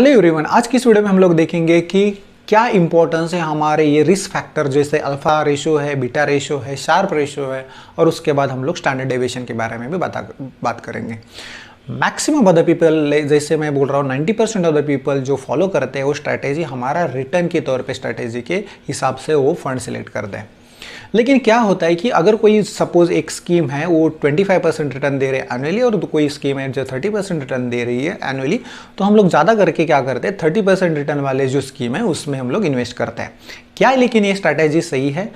Hello everyone, आज की इस वीडियो में हम लोग देखेंगे कि क्या इंपॉर्टेंस है हमारे ये रिस्क फैक्टर जैसे अल्फा रेशो है, बीटा रेशो है, शार्प रेशो है और उसके बाद हम लोग स्टैंडर्ड डेविएशन के बारे में भी बात करेंगे। मैक्सिमम अदर पीपल, जैसे मैं बोल रहा हूँ 90% ऑफ द पीपल जो फॉलो करते हैं वो स्ट्रैटेजी हमारा रिटर्न के तौर पे स्ट्रैटेजी के हिसाब से वो फंड सेलेक्ट करते हैं। लेकिन क्या होता है कि अगर कोई सपोज एक स्कीम है वो 25% रिटर्न दे रहे हैं एनुअली और कोई स्कीम है जो 30% रिटर्न दे रही है एनुअली, तो हम लोग ज़्यादा करके क्या करते हैं 30% रिटर्न वाले जो स्कीम है उसमें हम लोग इन्वेस्ट करते हैं। क्या लेकिन ये स्ट्रैटेजी सही है?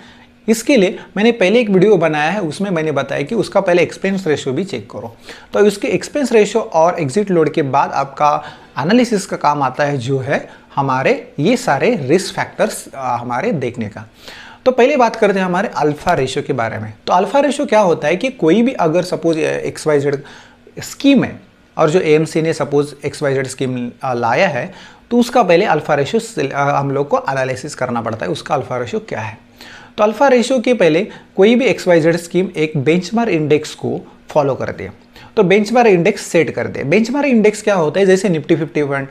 इसके लिए मैंने पहले एक वीडियो बनाया है, उसमें मैंने बताया कि उसका पहले एक्सपेंस रेशो भी चेक करो। तो उसके एक्सपेंस रेशो और एग्जिट लोड के बाद आपका एनालिसिस का काम आता है जो है हमारे ये सारे रिस्क फैक्टर्स हमारे देखने का। तो पहले बात करते हैं हमारे अल्फा रेशो के बारे में। तो अल्फा रेशो क्या होता है कि कोई भी अगर सपोज XYZ स्कीम है और जो AMC ने सपोज XYZ स्कीम लाया है तो उसका पहले अल्फा रेशो हम लोग को एनालिसिस करना पड़ता है, उसका अल्फा रेशो क्या है। तो अल्फा रेशो के पहले कोई भी XYZ स्कीम एक बेंचमार्क इंडेक्स को फॉलो करती है, तो बेंचमार्क इंडेक्स सेट करते हैं। बेंचमार्क इंडेक्स क्या होता है, जैसे निफ्टी 50 फंड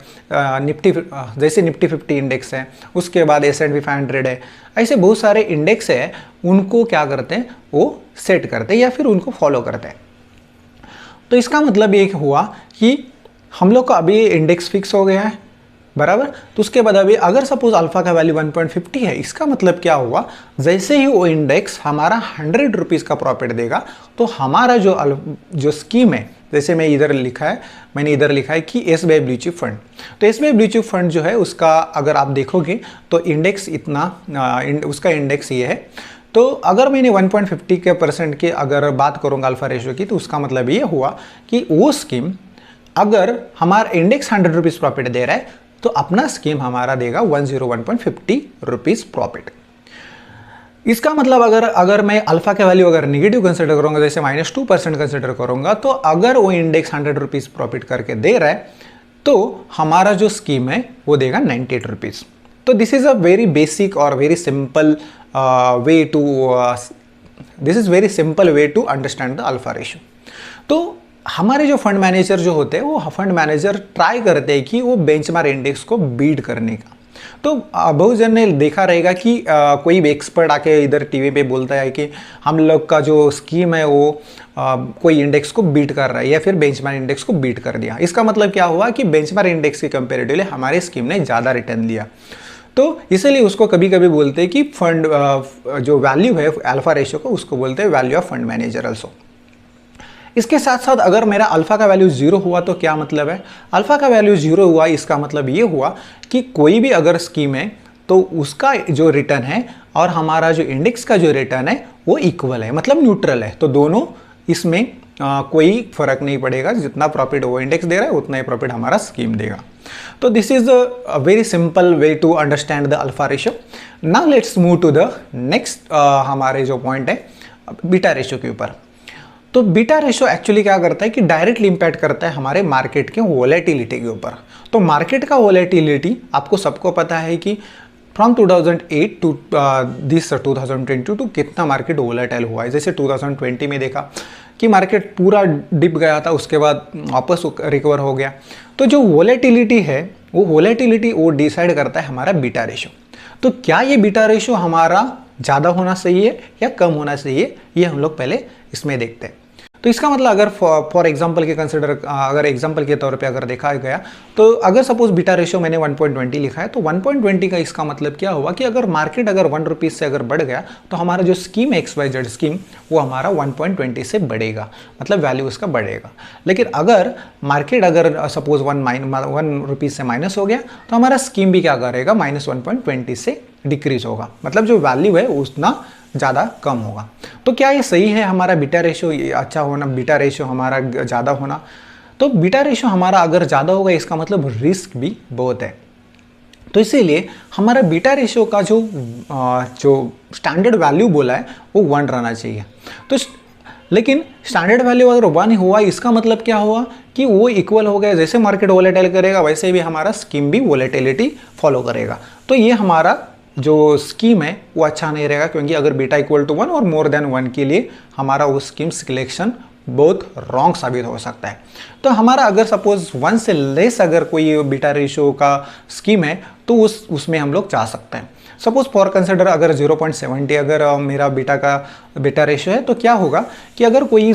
जैसे निफ्टी 50 इंडेक्स है, उसके बाद S&P 500 है, ऐसे बहुत सारे इंडेक्स है, उनको क्या करते हैं वो सेट करते हैं या फिर उनको फॉलो करते हैं। तो इसका मतलब ये हुआ कि हम लोग का अभी इंडेक्स फिक्स हो गया है बराबर। तो उसके बाद अभी अगर सपोज अल्फा का वैल्यू 1.50 है, इसका मतलब क्या हुआ, जैसे ही वो इंडेक्स हमारा 100 रुपीज़ का प्रॉफिट देगा तो हमारा जो स्कीम है, जैसे मैंने इधर लिखा है कि SBI ब्लू चिप फंड। तो SBI ब्लू चिप फंड जो है उसका अगर आप देखोगे तो इंडेक्स उसका इंडेक्स ये है। तो अगर मैंने 1.50 के % के अगर बात करूँगा अल्फा रेशो की, तो उसका मतलब ये हुआ कि वो स्कीम अगर हमारा इंडेक्स 100 रुपीज़ प्रॉफिट दे रहा है तो अपना स्कीम हमारा देगा 101.50 रुपीज़ प्रॉफिट। इसका मतलब अगर मैं अल्फा के वैल्यू अगर निगेटिव कंसिडर करूंगा, जैसे -2% कंसिडर करूंगा, तो अगर वो इंडेक्स 100 रुपीज़ प्रॉफिट करके दे रहा है तो हमारा जो स्कीम है वो देगा 98 रुपीज़। तो this is a very basic और very simple way to understand the alpha ratio. तो हमारे जो फंड मैनेजर जो होते हैं वो फंड मैनेजर ट्राई करते हैं कि वो बेंचमार्क इंडेक्स को बीट करने का। तो बहुत जन ने देखा रहेगा कि कोई भी एक्सपर्ट आके इधर टीवी पे बोलता है कि हम लोग का जो स्कीम है वो कोई इंडेक्स को बीट कर रहा है या फिर बेंचमार्क इंडेक्स को बीट कर दिया। इसका मतलब क्या हुआ कि बेंचमार्क इंडेक्स के कंपेरेटिवली हमारी स्कीम ने ज़्यादा रिटर्न दिया। तो इसलिए उसको कभी कभी बोलते हैं कि फंड जो वैल्यू है अल्फा रेशो को, उसको बोलते हैं value of fund manager also. इसके साथ साथ अगर मेरा अल्फा का वैल्यू 0 हुआ तो क्या मतलब है, अल्फा का वैल्यू 0 हुआ इसका मतलब ये हुआ कि कोई भी अगर स्कीम है तो उसका जो रिटर्न है और हमारा जो इंडेक्स का जो रिटर्न है वो इक्वल है, मतलब न्यूट्रल है। तो दोनों इसमें कोई फर्क नहीं पड़ेगा, जितना प्रॉफिट वो इंडेक्स दे रहा है उतना ही प्रॉफिट हमारा स्कीम देगा। तो this is a very simple way to understand the alpha ratio. Now let's move to the next हमारे जो पॉइंट है बीटा रेशो के ऊपर। तो बीटा रेशो एक्चुअली क्या करता है कि डायरेक्टली इंपैक्ट करता है हमारे मार्केट के वोलेटिलिटी के ऊपर। तो मार्केट का वोलेटिलिटी आपको सबको पता है कि फ्रॉम 2008 टू दिस 2022 कितना मार्केट वोलेटाइल हुआ है। जैसे 2020 में देखा कि मार्केट पूरा डिप गया था, उसके बाद वापस रिकवर हो गया। तो जो वोलेटिलिटी है वो डिसाइड करता है हमारा बीटा रेशो। तो क्या ये बीटा रेशो हमारा ज़्यादा होना चाहिए या कम होना चाहिए, ये हम लोग पहले इसमें देखते हैं। तो इसका मतलब अगर फॉर एग्जांपल के अगर एग्जांपल के तौर पे अगर देखा गया तो अगर सपोज बीटा रेशो मैंने 1.20 लिखा है, तो 1.20 का इसका मतलब क्या हुआ कि अगर मार्केट अगर 1 रुपीज़ से अगर बढ़ गया तो हमारा जो स्कीम XYZ स्कीम वो हमारा 1.20 से बढ़ेगा, मतलब वैल्यू उसका बढ़ेगा। लेकिन अगर मार्केट अगर सपोज 1 रुपीज़ से माइनस हो गया तो हमारा स्कीम भी क्या करेगा, -1.20 से डिक्रीज होगा, मतलब जो वैल्यू है उतना ज़्यादा कम होगा। तो क्या ये सही है हमारा बीटा रेशो अच्छा होना, बीटा रेशो हमारा ज़्यादा होना? तो बीटा रेशो हमारा अगर ज़्यादा होगा इसका मतलब रिस्क भी बहुत है। तो इसीलिए हमारा बीटा रेशो का जो स्टैंडर्ड वैल्यू बोला है वो 1 रहना चाहिए। तो लेकिन स्टैंडर्ड वैल्यू अगर 1 हुआ इसका मतलब क्या हुआ कि वो इक्वल हो गया, जैसे मार्केट वोलेटाइल करेगा वैसे भी हमारा स्कीम भी वोलेटिलिटी फॉलो करेगा। तो ये हमारा जो स्कीम है वो अच्छा नहीं रहेगा, क्योंकि अगर बीटा =1 और मोर देन 1 के लिए हमारा वो स्कीम सिलेक्शन बहुत रॉन्ग साबित हो सकता है। तो हमारा अगर सपोज 1 से लेस अगर कोई बीटा रेशियो का स्कीम है तो उसमें हम लोग जा सकते हैं। सपोज फॉर कंसिडर अगर 0.70 अगर मेरा बीटा रेशियो है, तो क्या होगा कि अगर कोई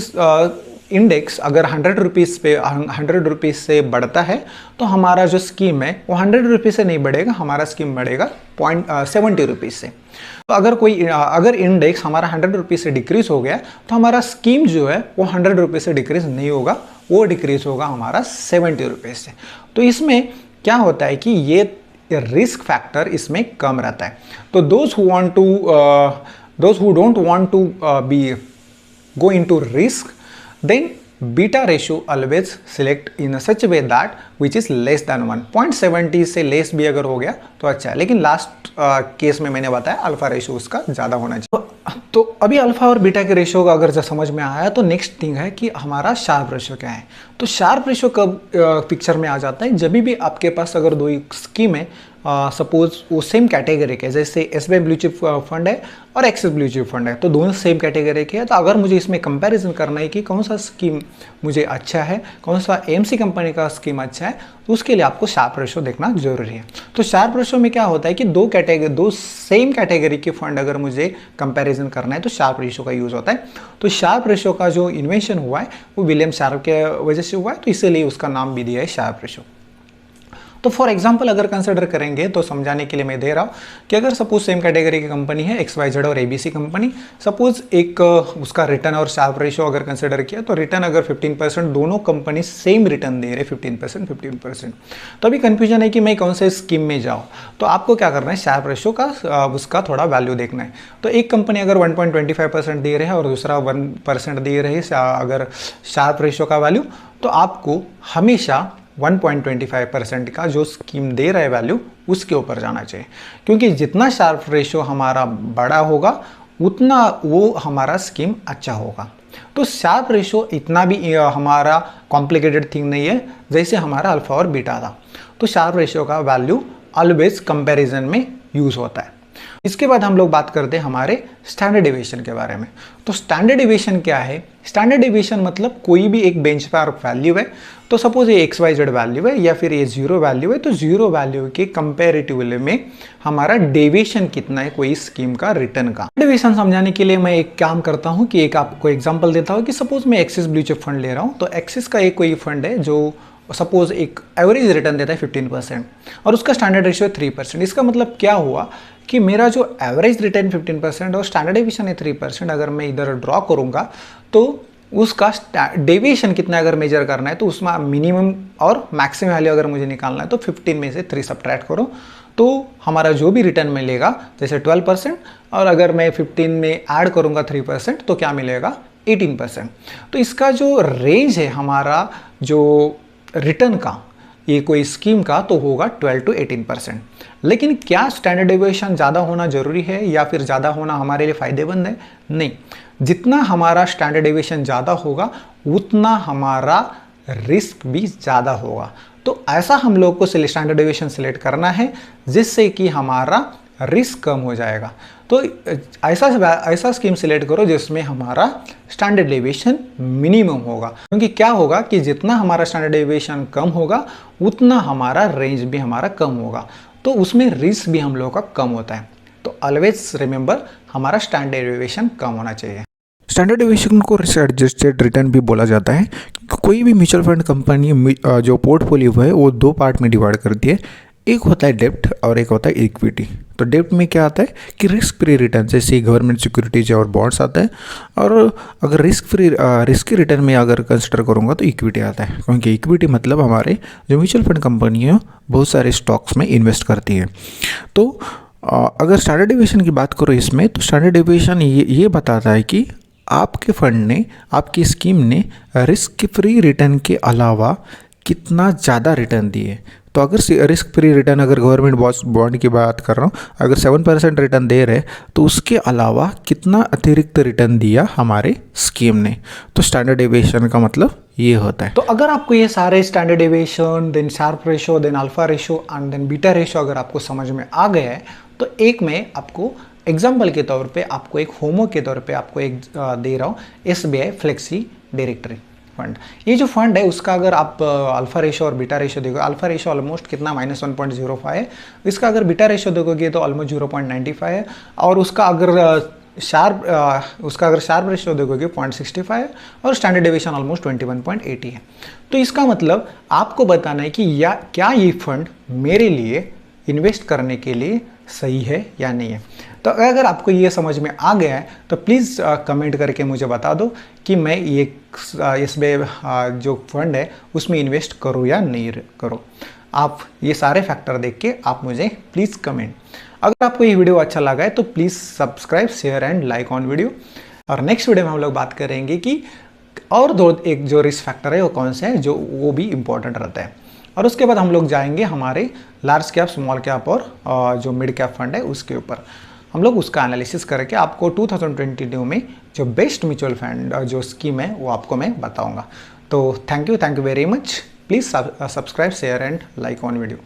इंडेक्स अगर 100 रुपीज़ से बढ़ता है तो हमारा जो स्कीम है वो 100 रुपीज़ से नहीं बढ़ेगा, हमारा स्कीम बढ़ेगा 70 रुपीज़ से। तो अगर इंडेक्स हमारा 100 रुपीज़ से डिक्रीज हो गया तो हमारा स्कीम जो है वो 100 रुपीज़ से डिक्रीज नहीं होगा, वो डिक्रीज होगा हमारा 70 रुपीज़ से। तो इसमें क्या होता है कि ये रिस्क फैक्टर इसमें कम रहता है। तो those who don't want to be go into risk, then beta ratio always select in such a way that which is less than 1. 0.70 से लेस भी अगर हो गया तो अच्छा है, लेकिन लास्ट केस में मैंने बताया अल्फा रेशियो उसका ज़्यादा होना चाहिए। तो अभी अल्फा और बीटा के रेशियो का अगर समझ में आया तो नेक्स्ट थिंग है कि हमारा शार्प रेशियो क्या है। तो शार्प रेशियो कब पिक्चर में आ जाता है, जब भी आपके पास अगर दो स्कीम है, सपोज वो सेम कैटेगरी के, जैसे एसबीआई ब्लू चिप फंड है और एक्सिस ब्लू चिप फंड है, तो दोनों सेम कैटेगरी के हैं। तो अगर मुझे इसमें कंपैरिजन करना है कि कौन सा स्कीम मुझे अच्छा है, कौन सा एएमसी कंपनी का स्कीम अच्छा है, तो उसके लिए आपको शार्प रेशियो देखना जरूरी है। तो शार्प रेशियो में क्या होता है कि दो सेम कैटेगरी के फंड अगर मुझे कंपैरिजन करना है तो शार्प रेशियो का यूज़ होता है। तो शार्प रेशियो का जो इन्वेंशन हुआ है वो विलियम शार्प के वजह से हुआ है, तो इसीलिए उसका नाम भी दिया है शार्प रेशियो। तो फॉर एग्जांपल अगर कंसिडर करेंगे तो समझाने के लिए मैं दे रहा हूँ कि अगर सपोज सेम कैटेगरी की कंपनी है XYZ और ABC कंपनी, सपोज एक उसका रिटर्न और शार्प रेशियो अगर कंसिडर किया तो रिटर्न अगर 15%, दोनों कंपनी सेम रिटर्न दे रहे 15%। तो अभी कंफ्यूजन है कि मैं कौन से स्कीम में जाऊँ, तो आपको क्या करना है, शार्प रेशियो का उसका थोड़ा वैल्यू देखना है। तो एक कंपनी अगर 1.25% दे रहे हैं और दूसरा 1% दे रहे हैं अगर शार्प रेशियो का वैल्यू, तो आपको हमेशा 1.25% का जो स्कीम दे रहा है वैल्यू उसके ऊपर जाना चाहिए, क्योंकि जितना शार्प रेशियो हमारा बड़ा होगा उतना वो हमारा स्कीम अच्छा होगा। तो शार्प रेशियो इतना भी हमारा कॉम्प्लिकेटेड थिंग नहीं है जैसे हमारा अल्फा और बीटा था। तो शार्प रेशियो का वैल्यू ऑलवेज कंपैरिजन में यूज होता है। इसके बाद हम लोग बात करते हैं हमारे स्टैंडर्ड डेविएशन के बारे में। तो स्टैंडर्ड डेविएशन क्या है? स्टैंडर्ड डेविएशन मतलब कोई भी एक बेंचमार्क वैल्यू है, तो सपोज ये XYZ वैल्यू है या फिर ये 0 वैल्यू है, तो 0 वैल्यू के कंपैरेटिवली में हमारा डेविएशन कितना है कोई स्कीम का रिटर्न का। डेविएशन समझाने के लिए मैं एक काम करता हूँ कि एक आपको एग्जांपल देता हूँ कि सपोज मैं एक्सिस ब्लू चिप फंड ले रहा हूँ। तो एक्सिस का एक कोई फंड है जो सपोज एक एवरेज रिटर्न देता है 15% और उसका स्टैंडर्ड रेशियो है 3%। इसका मतलब क्या हुआ कि मेरा जो एवरेज रिटर्न 15% और स्टैंडर्ड डेविएशन है 3%, अगर मैं इधर ड्रॉ करूँगा तो उसका डेविएशन कितना अगर मेजर करना है तो उसमें मिनिमम और मैक्सिमम वैल्यू अगर मुझे निकालना है तो 15 में से 3 सब्ट्रैक्ट करो तो हमारा जो भी रिटर्न मिलेगा जैसे 12%, और अगर मैं 15 में ऐड करूँगा 3% तो क्या मिलेगा 18%। तो इसका जो रेंज है हमारा जो रिटर्न का ये कोई स्कीम का तो होगा 12 to 18%। लेकिन क्या स्टैंडर्ड डेविएशन ज़्यादा होना जरूरी है या फिर ज़्यादा होना हमारे लिए फ़ायदेमंद है? नहीं, जितना हमारा स्टैंडर्ड डेविएशन ज़्यादा होगा उतना हमारा रिस्क भी ज़्यादा होगा। तो ऐसा हम लोग को स्टैंडर्ड डेविएशन सिलेक्ट करना है जिससे कि हमारा रिस्क कम हो जाएगा। तो ऐसा स्कीम सिलेक्ट करो जिसमें हमारा स्टैंडर्ड डेविएशन मिनिमम होगा, क्योंकि क्या होगा कि जितना हमारा स्टैंडर्ड डेविएशन कम होगा उतना हमारा रेंज भी हमारा कम होगा, तो उसमें रिस्क भी हम लोगों का कम होता है। तो ऑलवेज रिमेंबर हमारा स्टैंडर्ड डेविएशन कम होना चाहिए। स्टैंडर्ड डेविएशन को रिस्क एडजस्टेड रिटर्न भी बोला जाता है, क्योंकि कोई भी म्यूचुअल फंड कंपनी जो पोर्टफोलियो है वो 2 पार्ट में डिवाइड करती है। एक होता है डेब्ट और एक होता है इक्विटी। तो डेब्ट में क्या आता है कि रिस्क फ्री रिटर्न, जैसे गवर्नमेंट सिक्योरिटीज और बॉन्ड्स आता है, और अगर रिस्की रिटर्न में अगर कंसिडर करूँगा तो इक्विटी आता है, क्योंकि इक्विटी मतलब हमारे जो म्यूचुअल फंड कंपनी है बहुत सारे स्टॉक्स में इन्वेस्ट करती है। तो अगर स्टैंडर्ड डेविएशन की बात करो इसमें, तो स्टैंडर्ड डेविएशन ये बताता है कि आपके फंड ने, आपकी स्कीम ने रिस्क फ्री रिटर्न के अलावा कितना ज़्यादा रिटर्न दिए। तो अगर रिस्क फ्री रिटर्न अगर गवर्नमेंट बॉन्ड की बात कर रहा हूँ, अगर 7% रिटर्न दे रहे तो उसके अलावा कितना अतिरिक्त रिटर्न दिया हमारे स्कीम ने। तो स्टैंडर्ड डेविएशन का मतलब ये होता है। तो अगर आपको ये सारे standard deviation, then Sharpe ratio, then alpha ratio and then beta ratio अगर आपको समझ में आ गया है, तो एक मैं आपको एग्जाम्पल के तौर पे आपको एक होमवर्क के तौर पे आपको एक दे रहा हूँ, SBI फ्लेक्सी डायरेक्टरी फंड। ये जो फंड है उसका अगर आप अल्फा रेशो और बीटा रेशो देखो, अल्फा रेशो ऑलमोस्ट कितना -1.05 है, इसका अगर बीटा रेशो देखोगे तो ऑलमोस्ट 0.95 है, और उसका अगर शार्प रेशो देखोगे 0.65 है, और स्टैंडर्ड डेविएशन ऑलमोस्ट 21.80 है। तो इसका मतलब आपको बताना है कि क्या ये फंड मेरे लिए इन्वेस्ट करने के लिए सही है या नहीं है। तो अगर आपको ये समझ में आ गया है तो प्लीज़ कमेंट करके मुझे बता दो कि मैं ये इसमें जो फंड है उसमें इन्वेस्ट करूँ या नहीं करूँ। आप ये सारे फैक्टर देख के आप मुझे प्लीज़ कमेंट। अगर आपको ये वीडियो अच्छा लगा है तो please subscribe, share and like on video. और नेक्स्ट वीडियो में हम लोग बात करेंगे कि और एक जो रिस्क फैक्टर है वो कौन से है जो वो भी इम्पोर्टेंट रहता है। और उसके बाद हम लोग जाएंगे हमारे लार्ज कैप, स्मॉल कैप और जो मिड कैप फंड है उसके ऊपर। हम लोग उसका एनालिसिस करके आपको 2022 में जो बेस्ट म्यूचुअल फंड जो स्कीम है वो आपको मैं बताऊंगा। तो thank you very much. Please subscribe, share and like on video.